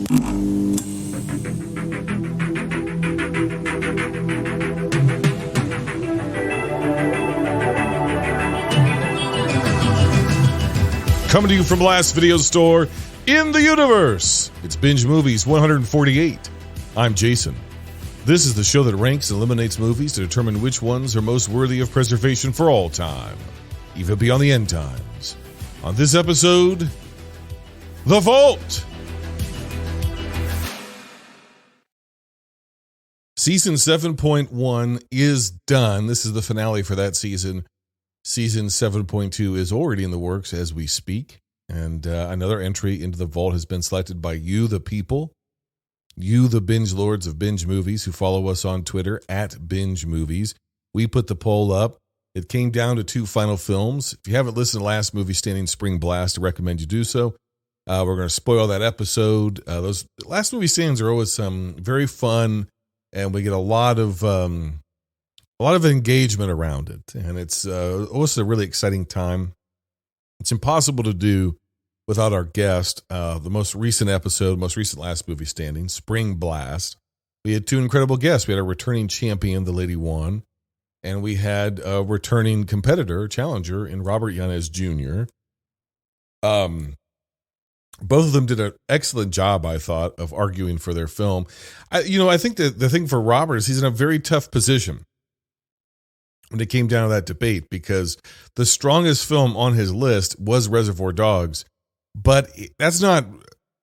Coming to you from the last video store in the universe, it's Binge Movies 148. I'm Jason. This is the show that ranks and eliminates movies to determine which ones are most worthy of preservation for all time, even beyond the end times. On this episode, The Vault. Season 7.1 is done. This is the finale for that season. Season 7.2 is already in the works as we speak, and another entry into the vault has been selected by you, the people, you, the binge lords of Binge Movies, who follow us on Twitter at Binge Movies. We put the poll up. It came down to two final films. If you haven't listened to Last Movie Standing Spring Blast, I recommend you do so. We're going to spoil that episode. Those Last Movie Standings are always very fun, and we get a lot of engagement around it, and it's also a really exciting time. It's impossible to do without our guest. The most recent Last Movie Standing, Spring Blast, we had two incredible guests. We had a returning champion, the Lady One, and we had a returning competitor, challenger, in Robert Yanez Jr. Both of them did an excellent job, I thought, of arguing for their film. I think that the thing for Robert is he's in a very tough position when it came down to that debate, because the strongest film on his list was Reservoir Dogs, but that's not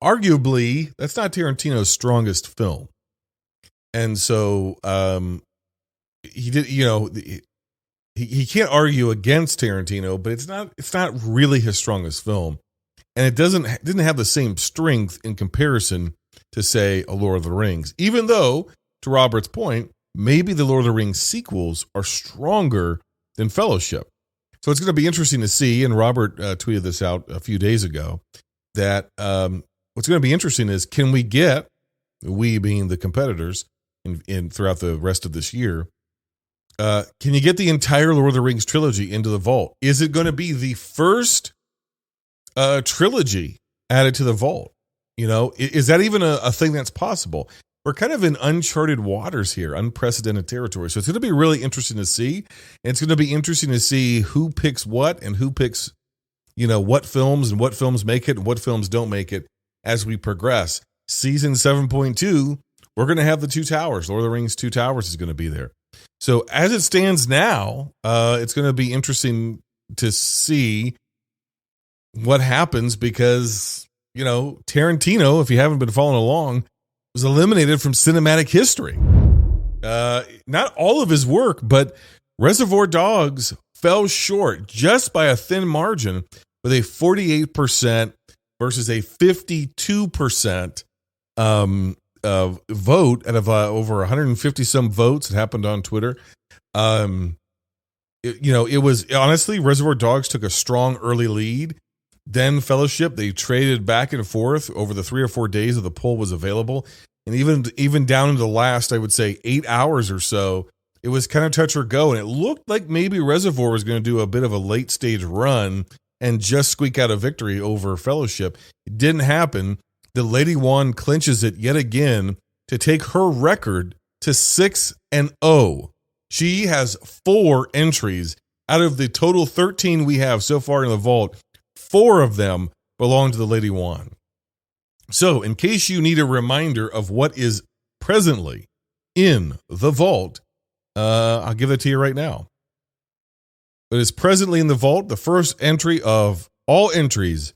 Tarantino's strongest film. And so he can't argue against Tarantino, but it's not really his strongest film. And it didn't have the same strength in comparison to, say, A Lord of the Rings, even though, to Robert's point, maybe the Lord of the Rings sequels are stronger than Fellowship. So it's going to be interesting to see, and Robert tweeted this out a few days ago, that what's going to be interesting is, can we get, we being the competitors in throughout the rest of this year, can you get the entire Lord of the Rings trilogy into the vault? Is it going to be the first trilogy added to the vault? Is that even a thing that's possible? We're kind of in uncharted waters here, unprecedented territory. So it's going to be really interesting to see. And it's going to be interesting to see who picks what and who picks, what films and what films make it and what films don't make it as we progress. Season 7.2, we're going to have the Two Towers. Lord of the Rings Two Towers is going to be there. So as it stands now, it's going to be interesting to see what happens, because, Tarantino, if you haven't been following along, was eliminated from cinematic history. Not all of his work, but Reservoir Dogs fell short just by a thin margin, with a 48% versus a 52% vote out of over 150 some votes. It happened on Twitter. It was honestly, Reservoir Dogs took a strong early lead. Then Fellowship, they traded back and forth over the 3 or 4 days that the poll was available. And even down into the last, I would say, 8 hours or so, it was kind of touch or go. And it looked like maybe Reservoir was going to do a bit of a late stage run and just squeak out a victory over Fellowship. It didn't happen. The Lady One clinches it yet again to take her record to 6-0. She has 4 entries out of the total 13 we have so far in the vault. 4 of them belong to the Lady One. So, in case you need a reminder of what is presently in the vault, I'll give it to you right now. What is presently in the vault, the first entry of all entries,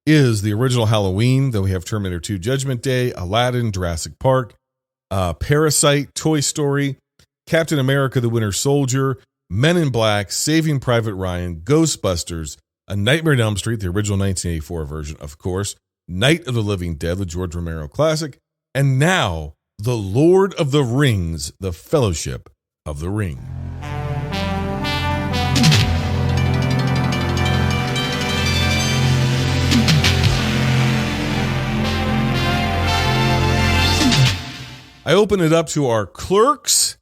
is the original Halloween. Then we have Terminator 2 Judgment Day, Aladdin, Jurassic Park, Parasite, Toy Story, Captain America the Winter Soldier, Men in Black, Saving Private Ryan, Ghostbusters, A Nightmare on Elm Street, the original 1984 version, of course, Night of the Living Dead, the George Romero classic, and now The Lord of the Rings, The Fellowship of the Ring. I open it up to our clerks,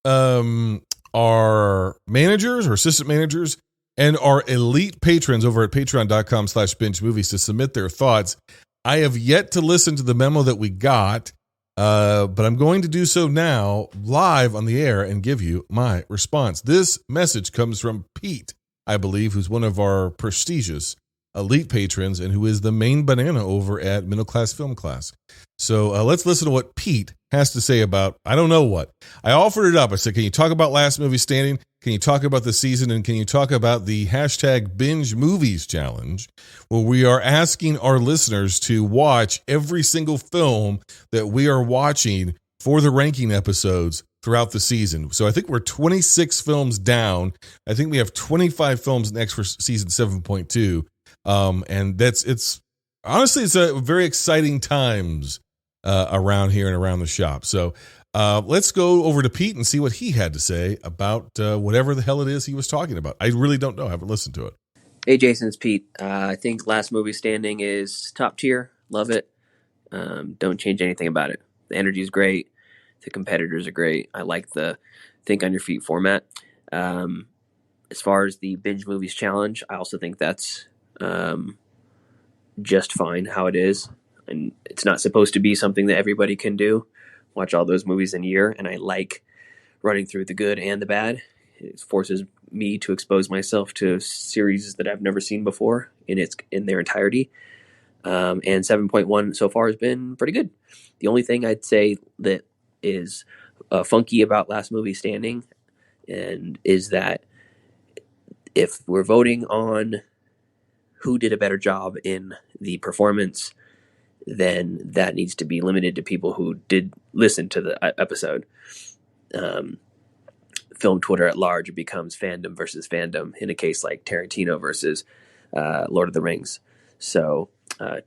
our managers, our assistant managers, and our elite patrons over at patreon.com/binge movies to submit their thoughts. I have yet to listen to the memo that we got, but I'm going to do so now live on the air and give you my response. This message comes from Pete, I believe, who's one of our prestigious elite patrons and who is the main banana over at Middle Class Film Class. So let's listen to what Pete has to say about, I don't know what. I offered it up. I said, can you talk about Last Movie Standing? Can you talk about the season? And can you talk about the hashtag Binge Movies Challenge, where we are asking our listeners to watch every single film that we are watching for the ranking episodes throughout the season. So I think we're 26 films down. I think we have 25 films next for season 7.2. And it's honestly, it's a very exciting times around here and around the shop. So let's go over to Pete and see what he had to say about whatever the hell it is he was talking about. I really don't know. I haven't listened to it. Hey, Jason, it's Pete. I think Last Movie Standing is top tier. Love it. Don't change anything about it. The energy is great. The competitors are great. I like the think on your feet format. As far as the Binge Movies Challenge, I also think that's just fine how it is. And it's not supposed to be something that everybody can do. Watch all those movies in a year. And I like running through the good and the bad. It forces me to expose myself to series that I've never seen before in their entirety. And 7.1 so far has been pretty good. The only thing I'd say that is funky about Last Movie Standing and is that if we're voting on who did a better job in the performance, then that needs to be limited to people who did listen to the episode. Film Twitter at large, it becomes fandom versus fandom in a case like Tarantino versus Lord of the Rings. So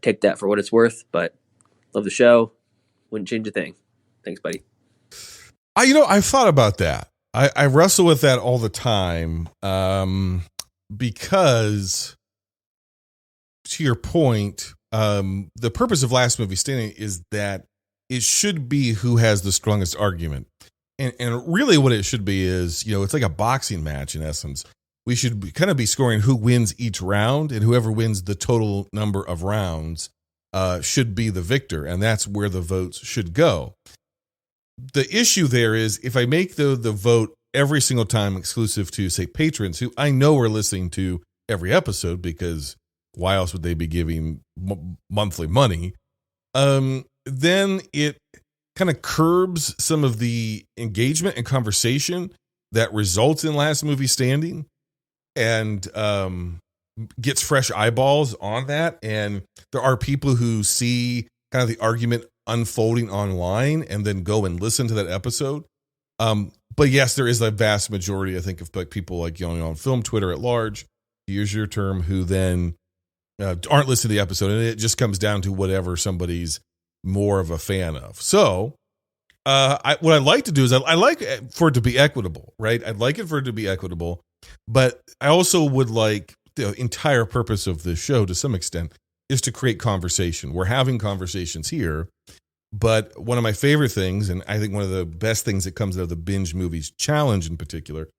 take that for what it's worth, but love the show. Wouldn't change a thing. Thanks, buddy. I've thought about that. I wrestle with that all the time because, to your point, the purpose of Last Movie Standing is that it should be who has the strongest argument. And really what it should be is, it's like a boxing match in essence. We should kind of be scoring who wins each round, and whoever wins the total number of rounds should be the victor. And that's where the votes should go. The issue there is if I make the vote every single time exclusive to, say, patrons who I know are listening to every episode, because why else would they be giving monthly money? Then it kind of curbs some of the engagement and conversation that results in Last Movie Standing, and gets fresh eyeballs on that. And there are people who see kind of the argument unfolding online and then go and listen to that episode. But yes, there is a vast majority, I think, of people like on film Twitter at large, to use your term, who then aren't listening to the episode, and it just comes down to whatever somebody's more of a fan of. So what I like to do is I like for it to be equitable, right? I'd like it for it to be equitable, but I also would like the entire purpose of this show to some extent is to create conversation. We're having conversations here, but one of my favorite things, and I think one of the best things that comes out of the Binge Movies Challenge in particular,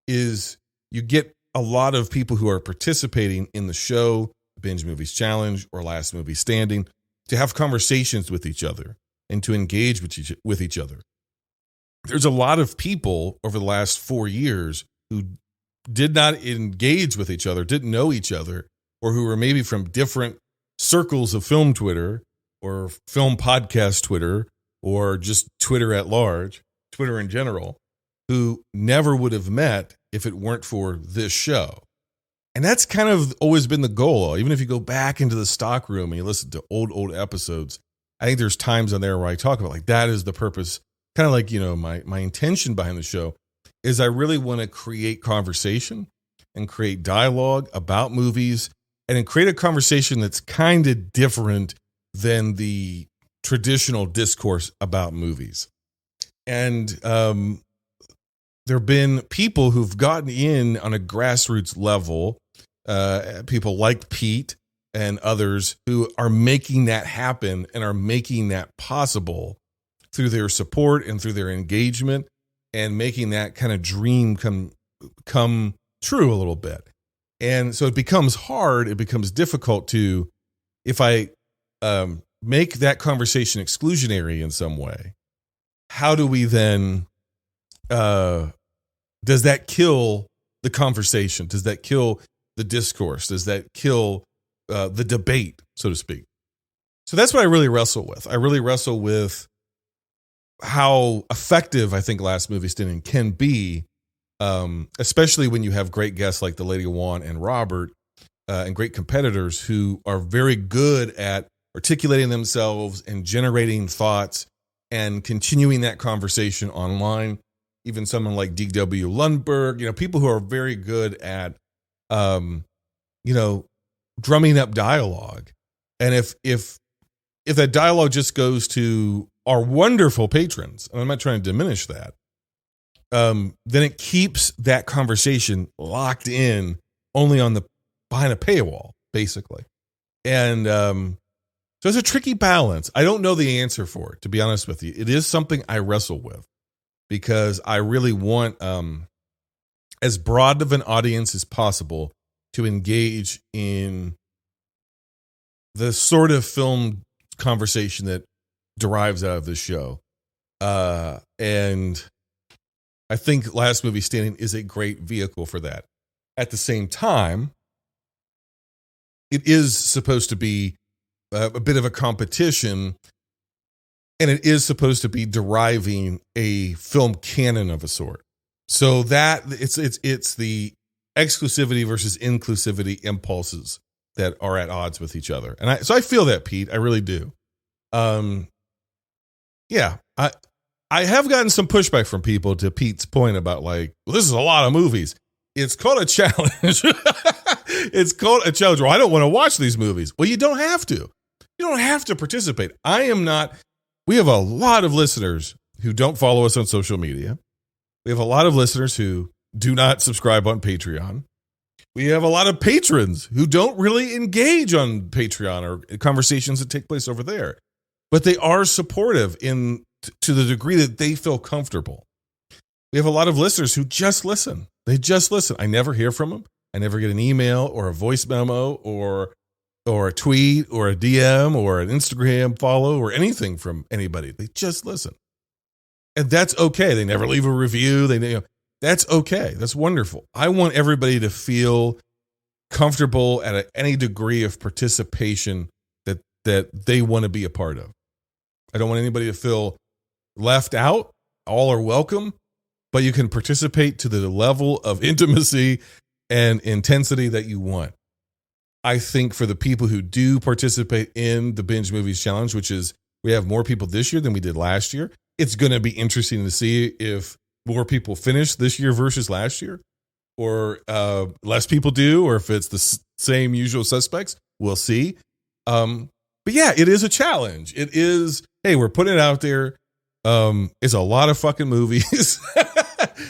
is you get a lot of people who are participating in the show, Binge Movies Challenge or Last Movie Standing, to have conversations with each other and to engage with each other. There's a lot of people over the last 4 years who did not engage with each other, didn't know each other, or who were maybe from different circles of film Twitter or film podcast Twitter or just Twitter at large, Twitter in general, who never would have met if it weren't for this show. And that's kind of always been the goal. Even if you go back into the stock room and you listen to old episodes, I think there's times on there where I talk about like that is the purpose, kind of like, my intention behind the show is I really want to create conversation and create dialogue about movies and create a conversation that's kind of different than the traditional discourse about movies. And there have been people who've gotten in on a grassroots level, people like Pete and others who are making that happen and are making that possible through their support and through their engagement and making that kind of dream come true a little bit. And so it becomes hard, it becomes difficult to, if I make that conversation exclusionary in some way, how do we then, does that kill the conversation? Does that kill the discourse? Does that kill the debate, so to speak? So that's what I really wrestle with. I really wrestle with how effective I think Last Movie Standing can be, especially when you have great guests like the Lady Juan and Robert, and great competitors who are very good at articulating themselves and generating thoughts and continuing that conversation online. Even someone like D.W. Lundberg, people who are very good at, drumming up dialogue. And if that dialogue just goes to our wonderful patrons, and I'm not trying to diminish that, then it keeps that conversation locked in only behind a paywall, basically. And so it's a tricky balance. I don't know the answer for it, to be honest with you. It is something I wrestle with because I really want as broad of an audience as possible to engage in the sort of film conversation that derives out of this show. And I think Last Movie Standing is a great vehicle for that. At the same time, it is supposed to be a bit of a competition, and it is supposed to be deriving a film canon of a sort. So that it's the exclusivity versus inclusivity impulses that are at odds with each other. And so I feel that, Pete, I really do. Yeah, I have gotten some pushback from people to Pete's point about like, well, this is a lot of movies. It's called a challenge. It's called a challenge. Well, I don't want to watch these movies. Well, you don't have to. You don't have to participate. We have a lot of listeners who don't follow us on social media. We have a lot of listeners who do not subscribe on Patreon. We have a lot of patrons who don't really engage on Patreon or conversations that take place over there, but they are supportive to the degree that they feel comfortable. We have a lot of listeners who just listen. They just listen. I never hear from them. I never get an email or a voice memo or a tweet or a DM or an Instagram follow or anything from anybody. They just listen. And that's okay. They never leave a review. That's okay. That's wonderful. I want everybody to feel comfortable at any degree of participation that they want to be a part of. I don't want anybody to feel left out. All are welcome, but you can participate to the level of intimacy and intensity that you want. I think for the people who do participate in the Binge Movies Challenge, which is we have more people this year than we did last year, it's going to be interesting to see if more people finish this year versus last year, or less people do, or if it's the same usual suspects. We'll see. But yeah, it is a challenge. It is, hey, we're putting it out there. It's a lot of fucking movies.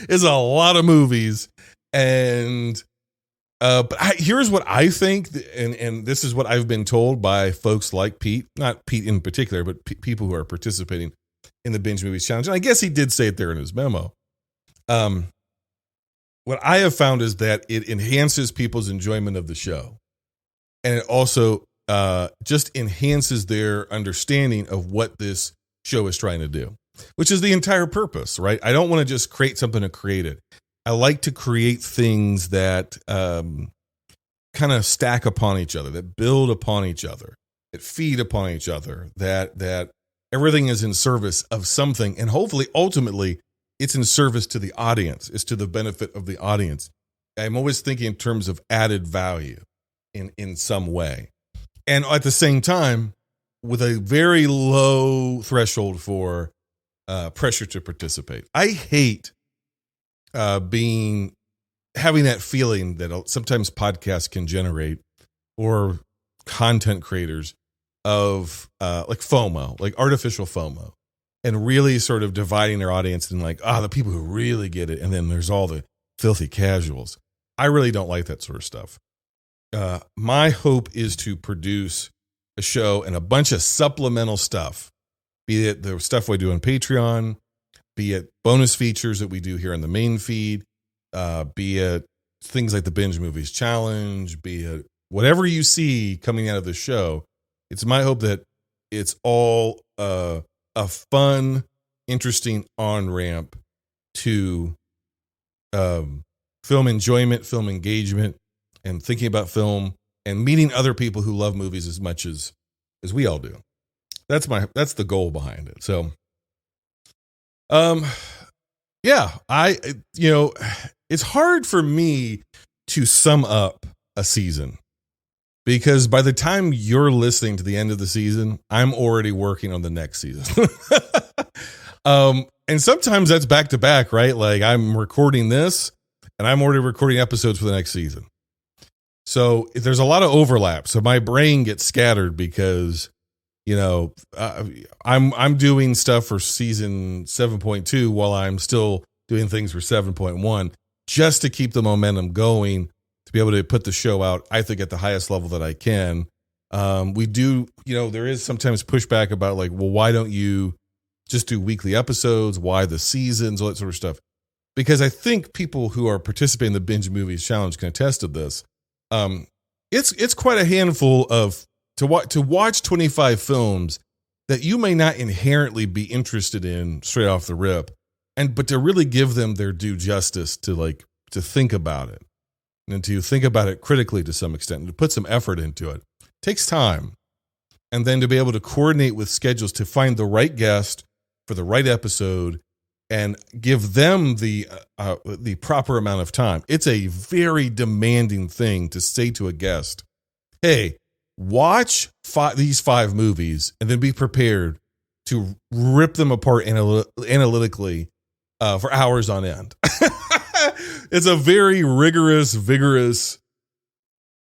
It's a lot of movies. And but here's what I think, and this is what I've been told by folks like Pete, not Pete in particular, but people who are participating in the Binge Movies Challenge. And I guess he did say it there in his memo. What I have found is that it enhances people's enjoyment of the show. And it also just enhances their understanding of what this show is trying to do, which is the entire purpose, right? I don't want to just create something to create it. I like to create things that kind of stack upon each other, that build upon each other, that feed upon each other, that everything is in service of something. And hopefully, ultimately, it's in service to the audience. It's to the benefit of the audience. I'm always thinking in terms of added value in some way. And at the same time, with a very low threshold for pressure to participate. I hate having that feeling that sometimes podcasts can generate, or content creators, of like FOMO, like artificial FOMO, and really sort of dividing their audience and like, the people who really get it, and then there's all the filthy casuals. I really don't like that sort of stuff. My hope is to produce a show and a bunch of supplemental stuff, be it the stuff we do on Patreon, be it bonus features that we do here on the main feed, be it things like the Binge Movies Challenge, be it whatever you see coming out of the show. It's my hope that it's all a fun, interesting on-ramp to film enjoyment, film engagement, and thinking about film and meeting other people who love movies as much as we all do. That's the goal behind it. So, yeah, it's hard for me to sum up a season because by the time you're listening to the end of the season, I'm already working on the next season. And sometimes that's back to back, right? Like I'm recording this and I'm already recording episodes for the next season. So there's a lot of overlap. So my brain gets scattered because, I'm doing stuff for season 7.2 while I'm still doing things for 7.1 just to keep the momentum going to be able to put the show out, I think, at the highest level that I can. We do, there is sometimes pushback about like, well, why don't you just do weekly episodes? Why the seasons, all that sort of stuff? Because I think people who are participating in the Binge Movies Challenge can attest to this. It's quite a handful of to watch 25 films that you may not inherently be interested in straight off the rip, but to really give them their due justice to think about it and to think about it critically to some extent and to put some effort into it takes time. And then to be able to coordinate with schedules to find the right guest for the right episode and give them the proper amount of time. It's a very demanding thing to say to a guest, hey, watch these 5 movies and then be prepared to rip them apart analytically for hours on end. It's a very rigorous, vigorous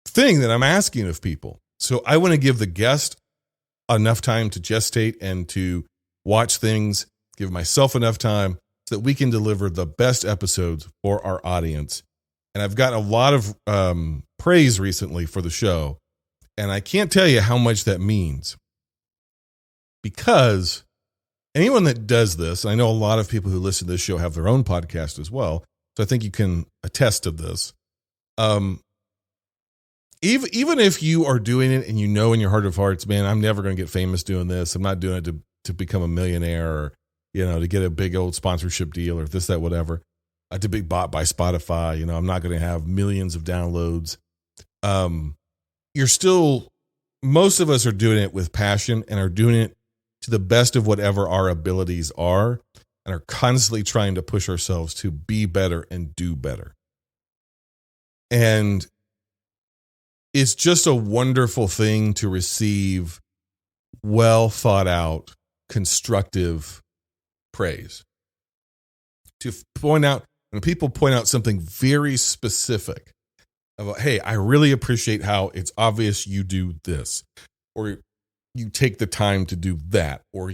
thing that I'm asking of people. So I want to give the guest enough time to gestate and to watch things, give myself enough time so that we can deliver the best episodes for our audience. And I've gotten a lot of praise recently for the show. And I can't tell you how much that means. Because anyone that does this, I know a lot of people who listen to this show have their own podcast as well. So I think you can attest to this. Even if you are doing it and you know in your heart of hearts, man, I'm never going to get famous doing this. I'm not doing it to become a millionaire or, to get a big old sponsorship deal or this, that, whatever, to be bought by Spotify. I'm not going to have millions of downloads. Most of us are doing it with passion and are doing it to the best of whatever our abilities are and are constantly trying to push ourselves to be better and do better. And it's just a wonderful thing to receive well thought out, constructive praise. To point out, when people point out something very specific about, hey, I really appreciate how it's obvious you do this, or you take the time to do that, or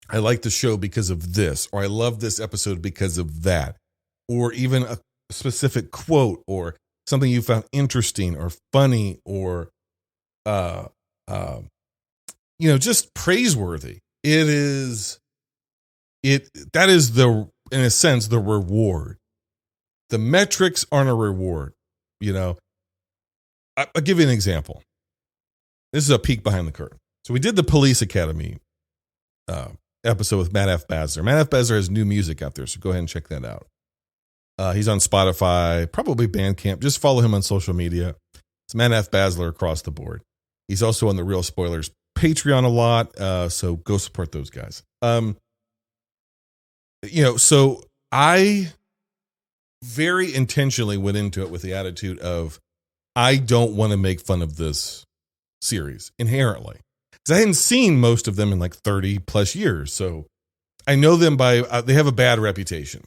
I like the show because of this, or I love this episode because of that, or even a specific quote or something you found interesting or funny or, just praiseworthy. That is in a sense, the reward. The metrics aren't a reward. I'll give you an example. This is a peek behind the curtain. So we did the Police Academy episode with Matt F. Basler. Matt F. Basler has new music out there, so go ahead and check that out. He's on Spotify, probably Bandcamp. Just follow him on social media. It's Matt F. Basler across the board. He's also on the Real Spoilers Patreon a lot, so go support those guys. So I very intentionally went into it with the attitude of, I don't want to make fun of this series inherently. Because I hadn't seen most of them in like 30 plus years. So I know them they have a bad reputation.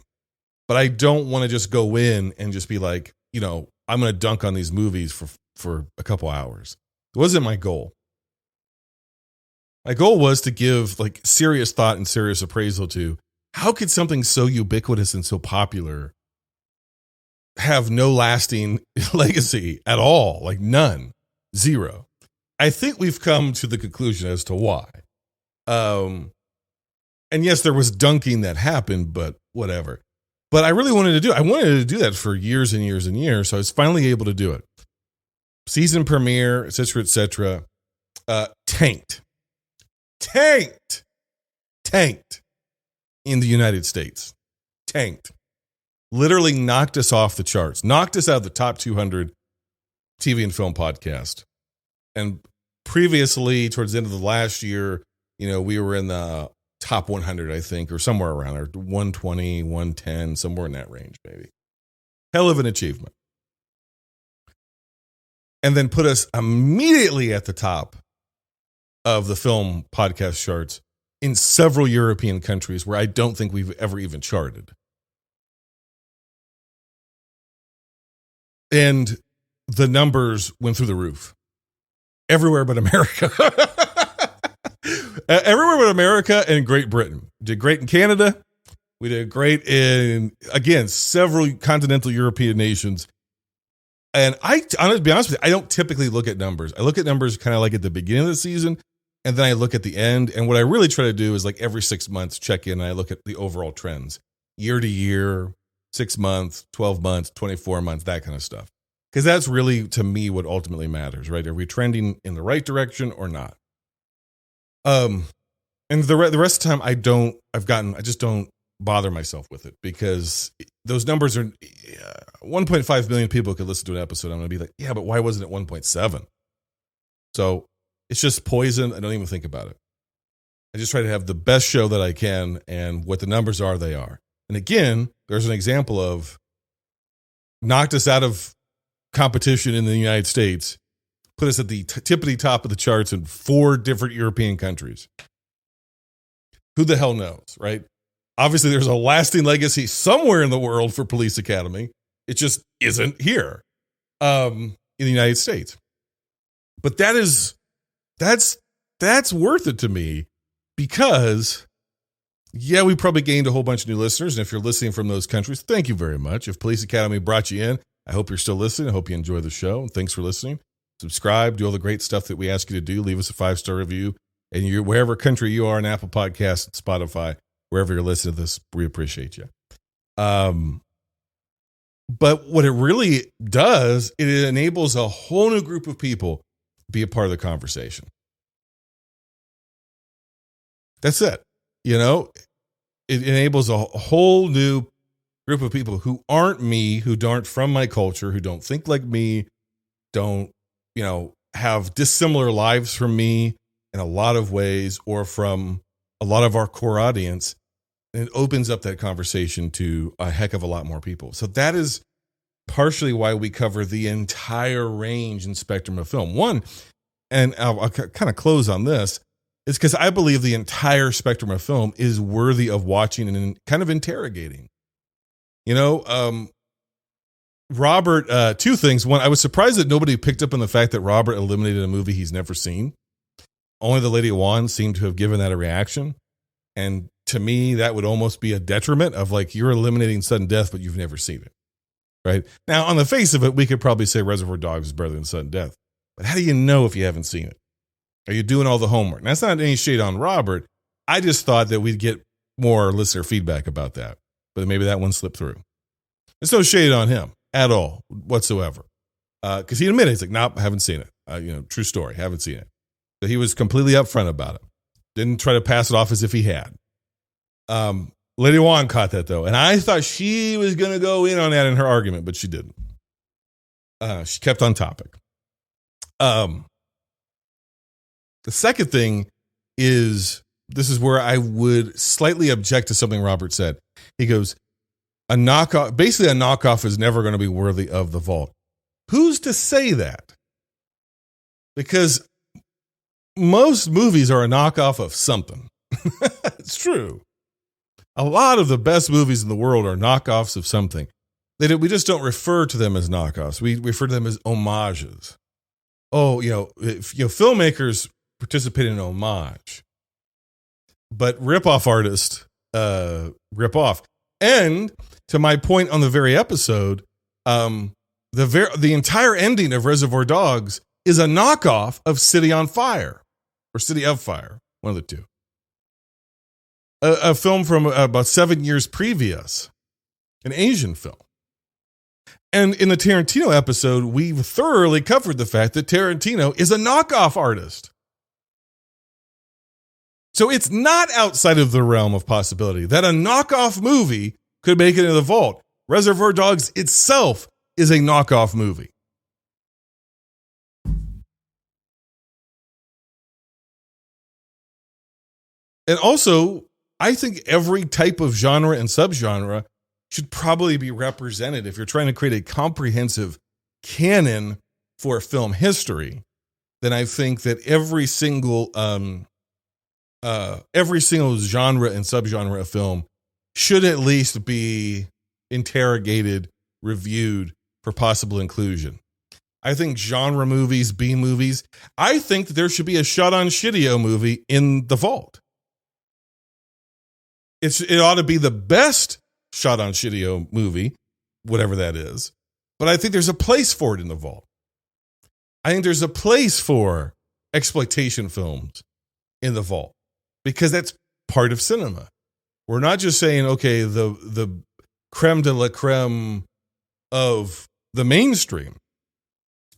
But I don't want to just go in and just be like, I'm going to dunk on these movies for a couple hours. It wasn't my goal. My goal was to give like serious thought and serious appraisal to how could something so ubiquitous and so popular have no lasting legacy at all? Like none, zero. I think we've come to the conclusion as to why. And yes, there was dunking that happened, but whatever. But I really wanted to do that for years and years and years. So I was finally able to do it. Season premiere, et cetera, et cetera. tanked, tanked, tanked in the United States. Tanked. Literally knocked us off the charts. Knocked us out of the top 200 TV and film podcast. And previously, towards the end of the last year, we were in the top 100, I think, or somewhere around there, 120, 110, somewhere in that range, maybe. Hell of an achievement. And then put us immediately at the top of the film podcast charts in several European countries where I don't think we've ever even charted. And the numbers went through the roof. Everywhere but America. Everywhere but America and Great Britain. We did great in Canada. We did great in, again, several continental European nations. And to be honest with you, I don't typically look at numbers. I look at numbers kind of like at the beginning of the season, and then I look at the end. And what I really try to do is like every 6 months, check in, and I look at the overall trends. Year to year, 6 months, 12 months, 24 months, that kind of stuff. Because that's really, to me, what ultimately matters, right? Are we trending in the right direction or not? And the rest of the time, I just don't bother myself with it, because those numbers are 1.5 million people could listen to an episode. I'm going to be like, yeah, but why wasn't it 1.7? So it's just poison. I don't even think about it. I just try to have the best show that I can, and what the numbers are, they are. And again, there's an example of knocked us out of competition in the United States, put us at the tippity top of the charts in 4 different European countries. Who the hell knows, right? Obviously, there's a lasting legacy somewhere in the world for Police Academy. It just isn't here in the United States. But that's worth it to me, because, yeah, we probably gained a whole bunch of new listeners. And if you're listening from those countries, thank you very much. If Police Academy brought you in, I hope you're still listening. I hope you enjoy the show. And thanks for listening. Subscribe, do all the great stuff that we ask you to do. Leave us a 5-star review. And wherever country you are in Apple Podcasts, Spotify, wherever you're listening to this, we appreciate you. But what it really does, it enables a whole new group of people to be a part of the conversation. That's it. It enables a whole new group of people who aren't me, who aren't from my culture, who don't think like me, don't, have dissimilar lives from me in a lot of ways, or from a lot of our core audience. And it opens up that conversation to a heck of a lot more people. So that is partially why we cover the entire range and spectrum of film. One, and I'll kind of close on this, is because I believe the entire spectrum of film is worthy of watching and kind of interrogating. Robert, 2 things. One, I was surprised that nobody picked up on the fact that Robert eliminated a movie he's never seen. Only the Lady of Wan seemed to have given that a reaction. And to me, that would almost be a detriment of, like, you're eliminating sudden death, but you've never seen it. Right? Now, on the face of it, we could probably say Reservoir Dogs is better than sudden death. But how do you know if you haven't seen it? Are you doing all the homework? Now, that's not any shade on Robert. I just thought that we'd get more listener feedback about that. But maybe that one slipped through. There's no shade on him at all, whatsoever. Because he admitted, he's like, nope, I haven't seen it. True story, haven't seen it. So he was completely upfront about it. Didn't try to pass it off as if he had. Lady Wan caught that, though. And I thought she was going to go in on that in her argument, but she didn't. She kept on topic. The second thing is, this is where I would slightly object to something Robert said. He goes, a knockoff is never going to be worthy of the vault. Who's to say that? Because most movies are a knockoff of something. It's true. A lot of the best movies in the world are knockoffs of something. We just don't refer to them as knockoffs. We refer to them as homages. Filmmakers participate in homage, but rip-off artists rip off. And to my point on the very episode, the entire ending of Reservoir Dogs is a knockoff of City on Fire, or City of Fire, one of the two. A film from about 7 years previous, an Asian film. And in the Tarantino episode, we've thoroughly covered the fact that Tarantino is a knockoff artist. So it's not outside of the realm of possibility that a knockoff movie could make it into the vault. Reservoir Dogs itself is a knockoff movie. And also, I think every type of genre and subgenre should probably be represented if you're trying to create a comprehensive canon for film history. Then I think that every single genre and subgenre of film should at least be interrogated, reviewed for possible inclusion. I think genre movies, B movies, I think that there should be a Shot on Shittio movie in the vault. It ought to be the best Shot on Shittio movie, whatever that is. But I think there's a place for it in the vault. I think there's a place for exploitation films in the vault because that's part of cinema. We're not just saying, okay, the creme de la creme of the mainstream.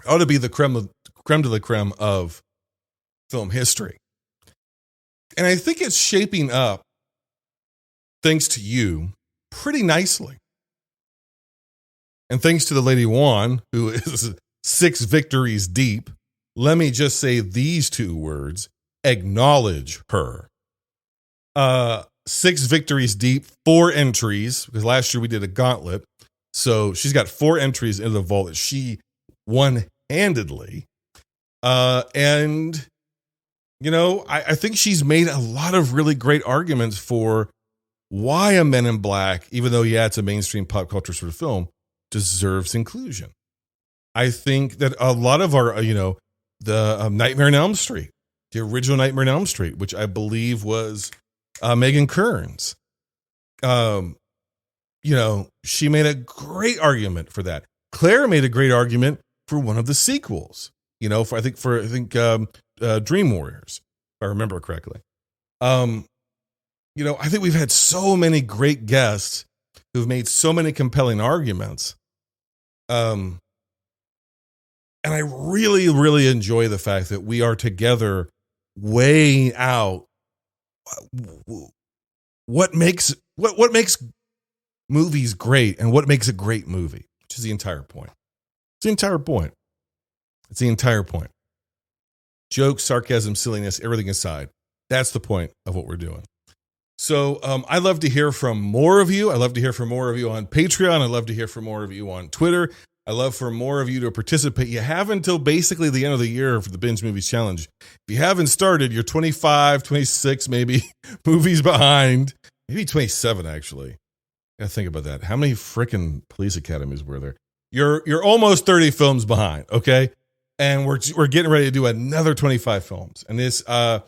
It ought to be the creme de la creme of film history. And I think it's shaping up, thanks to you, pretty nicely. And thanks to the Lady Juan, who is 6 victories deep, let me just say these 2 words: acknowledge her. 6 victories deep, 4 entries, because last year we did a gauntlet. So she's got 4 entries in the vault that she won handedly. And, you know, I think she's made a lot of really great arguments for why a Men in Black, even though, yeah, it's a mainstream pop culture sort of film, deserves inclusion. I think that a lot of our, the Nightmare on Elm Street, the original Nightmare on Elm Street, which I believe was Megan Kearns, she made a great argument for that. Claire made a great argument for one of the sequels, I think Dream Warriors, if I remember correctly. I think we've had so many great guests who've made so many compelling arguments. And I really, really enjoy the fact that we are together weighing out what makes movies great and what makes a great movie, which is the entire point. It's the entire point. Jokes, sarcasm, silliness, everything aside. That's the point of what we're doing. So I'd love to hear from more of you. I'd love to hear from more of you on Patreon. I'd love to hear from more of you on Twitter. I'd love for more of you to participate. You have until basically the end of the year for the Binge Movies Challenge. If you haven't started, you're 25, 26 maybe movies behind. Maybe 27, actually. I gotta think about that. How many freaking police academies were there? You're almost 30 films behind, okay? And we're getting ready to do another 25 films. And this, for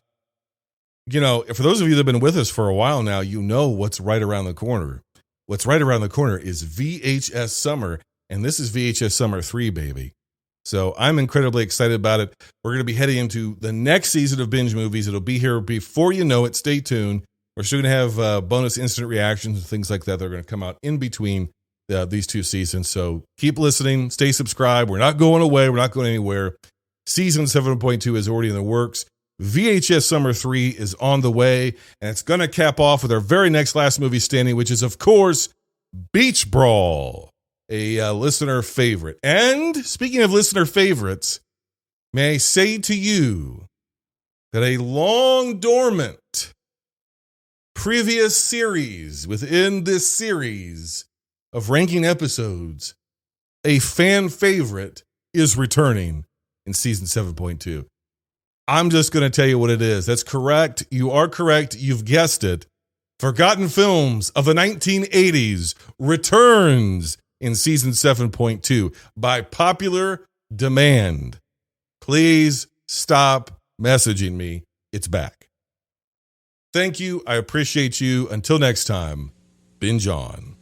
those of you that have been with us for a while now, you know what's right around the corner. What's right around the corner is VHS Summer. And this is VHS Summer 3, baby. So I'm incredibly excited about it. We're going to be heading into the next season of Binge Movies. It'll be here before you know it. Stay tuned. We're still going to have bonus instant reactions and things like that. They're going to come out in between these 2 seasons. So keep listening. Stay subscribed. We're not going away. We're not going anywhere. Season 7.2 is already in the works. VHS Summer 3 is on the way. And it's going to cap off with our very last movie standing, which is, of course, Beach Brawl. A listener favorite. And speaking of listener favorites, may I say to you that a long dormant previous series within this series of ranking episodes, a fan favorite is returning in season 7.2. I'm just going to tell you what it is. That's correct. You are correct. You've guessed it. Forgotten Films of the 1980s returns in season 7.2 by popular demand. Please stop messaging me. It's back. Thank you. I appreciate you. Until next time, binge on.